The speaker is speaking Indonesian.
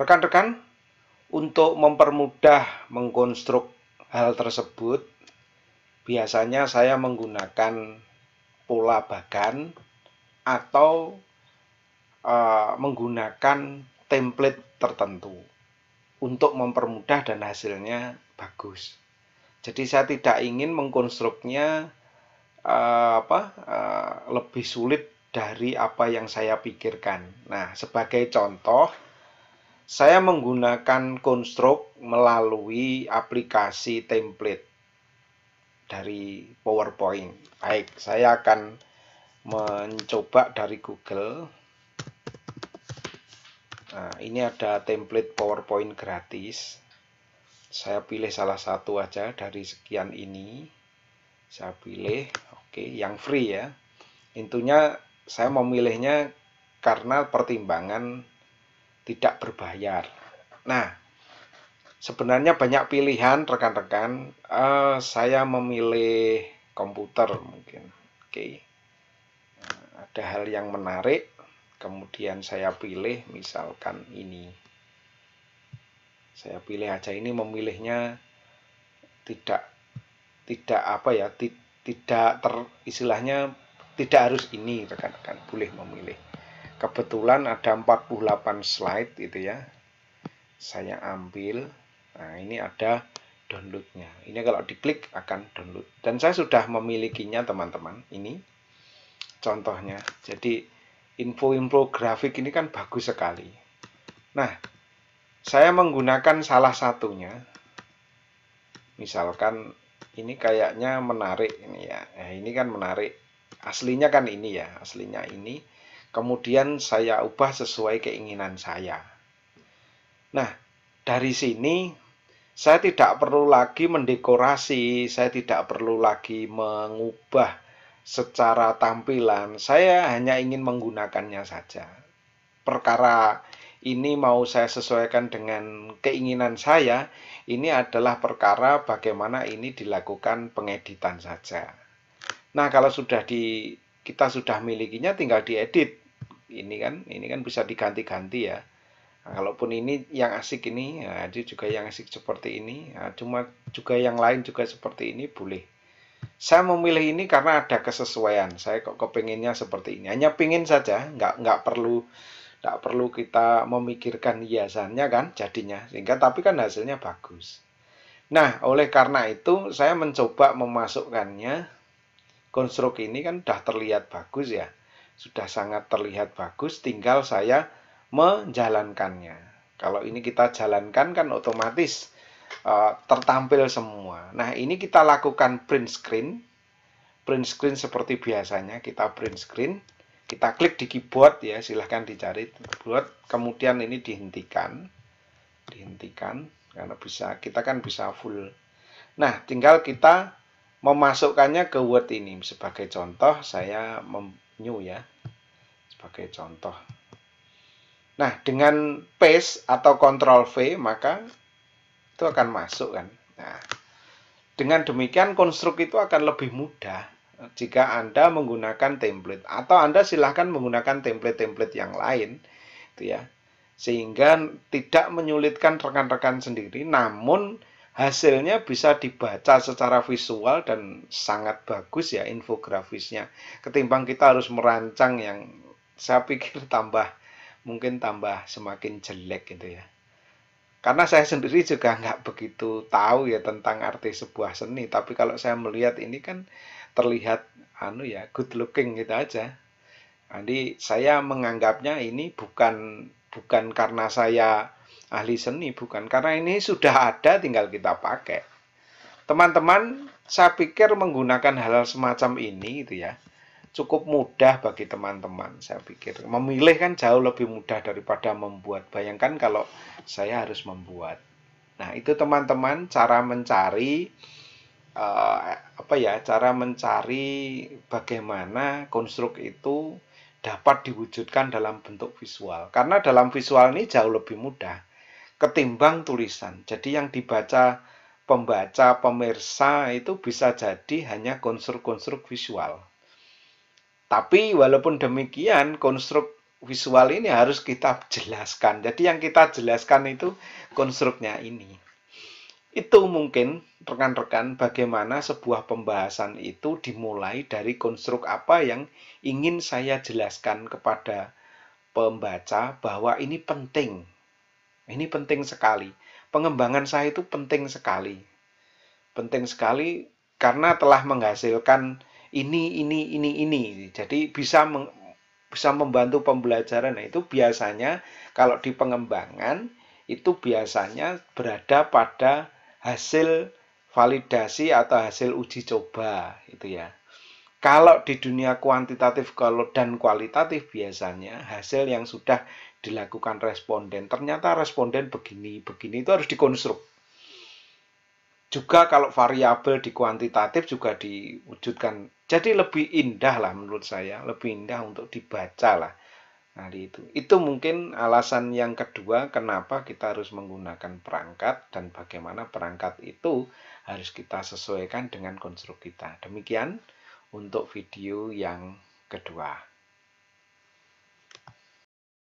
Rekan-rekan, untuk mempermudah mengkonstruk hal tersebut, biasanya saya menggunakan pola bagan atau menggunakan template tertentu untuk mempermudah dan hasilnya bagus. Jadi saya tidak ingin mengkonstruknya lebih sulit dari apa yang saya pikirkan. Nah, sebagai contoh, saya menggunakan konstruk melalui aplikasi template dari PowerPoint. Baik, saya akan mencoba dari Google. Nah, ini ada template PowerPoint gratis. Saya pilih salah satu aja dari sekian ini. Saya pilih, oke, yang free ya. Intinya saya memilihnya karena pertimbangan tidak berbayar. Nah, sebenarnya banyak pilihan rekan-rekan. Saya memilih komputer mungkin. Oke. Nah, ada hal yang menarik. Kemudian saya pilih misalkan ini. Saya pilih aja ini, memilihnya tidak istilahnya tidak harus ini rekan-rekan, boleh memilih. Kebetulan ada 48 slide itu ya. Saya ambil. Nah, ini ada downloadnya. Ini kalau diklik akan download. Dan saya sudah memilikinya teman-teman. Ini contohnya. Jadi infografik ini kan bagus sekali. Nah, saya menggunakan salah satunya. Misalkan ini kayaknya menarik ini ya. Nah, ini kan menarik. Aslinya kan ini ya, aslinya ini. Kemudian saya ubah sesuai keinginan saya. Nah, dari sini saya tidak perlu lagi mendekorasi, saya tidak perlu lagi mengubah secara tampilan. Saya hanya ingin menggunakannya saja. Perkara ini mau saya sesuaikan dengan keinginan saya, ini adalah perkara bagaimana ini dilakukan pengeditan saja. Nah, kalau kita sudah milikinya, tinggal diedit. Ini kan bisa diganti-ganti ya. Nah, kalaupun ini yang asik ini, nah, ini juga yang asik seperti ini. Nah, cuma juga yang lain juga seperti ini boleh. Saya memilih ini karena ada kesesuaian. Saya kok kepengennya seperti ini. Hanya pingin saja, nggak perlu kita memikirkan hiasannya kan jadinya. Sehingga tapi kan hasilnya bagus. Nah, oleh karena itu saya mencoba memasukkannya. Konstruk ini kan sudah terlihat bagus ya. Sudah sangat terlihat bagus, tinggal saya menjalankannya. Kalau ini kita jalankan kan otomatis tertampil semua. Nah, ini kita lakukan print screen. Print screen seperti biasanya, kita print screen. Kita klik di keyboard ya, silahkan dicari keyboard. Kemudian ini dihentikan. Dihentikan, karena kita kan bisa full. Nah, tinggal kita memasukkannya ke Word ini. Sebagai contoh, saya new ya. Sebagai contoh. Nah, dengan paste atau Ctrl V, maka itu akan masuk kan. Nah, dengan demikian konstruk itu akan lebih mudah jika Anda menggunakan template. Atau Anda silahkan menggunakan template-template yang lain. Itu ya. Sehingga tidak menyulitkan rekan-rekan sendiri, namun hasilnya bisa dibaca secara visual dan sangat bagus ya infografisnya. Ketimbang kita harus merancang yang saya pikir mungkin tambah semakin jelek gitu ya. Karena saya sendiri juga nggak begitu tahu ya tentang arti sebuah seni. Tapi kalau saya melihat ini kan terlihat good looking gitu aja. Jadi saya menganggapnya ini bukan karena saya ahli seni, bukan. Karena ini sudah ada, tinggal kita pakai. Teman-teman, saya pikir menggunakan hal semacam ini gitu ya, cukup mudah bagi teman-teman. Saya pikir memilih kan jauh lebih mudah daripada membuat. Bayangkan kalau saya harus membuat. Nah, itu teman-teman cara mencari cara mencari bagaimana konstruk itu dapat diwujudkan dalam bentuk visual. Karena dalam visual ini jauh lebih mudah ketimbang tulisan. Jadi yang dibaca pembaca, pemirsa itu bisa jadi hanya konstruk-konstruk visual. Tapi walaupun demikian, konstruk visual ini harus kita jelaskan. Jadi yang kita jelaskan itu konstruknya ini. Itu mungkin rekan-rekan bagaimana sebuah pembahasan itu dimulai dari konstruk apa yang ingin saya jelaskan kepada pembaca bahwa ini penting. Ini penting sekali. Pengembangan saya itu penting sekali. Penting sekali karena telah menghasilkan ini. Jadi bisa membantu pembelajaran. Nah, itu biasanya kalau di pengembangan itu biasanya berada pada hasil validasi atau hasil uji coba itu ya. Kalau di dunia kuantitatif dan kualitatif biasanya hasil yang sudah dilakukan responden, ternyata responden begini itu harus dikonstruk. Juga kalau variabel di kuantitatif juga diwujudkan. Jadi lebih indah lah menurut saya, lebih indah untuk dibaca lah. Nah, itu mungkin alasan yang kedua kenapa kita harus menggunakan perangkat dan bagaimana perangkat itu harus kita sesuaikan dengan konstruk kita. Demikian untuk video yang kedua.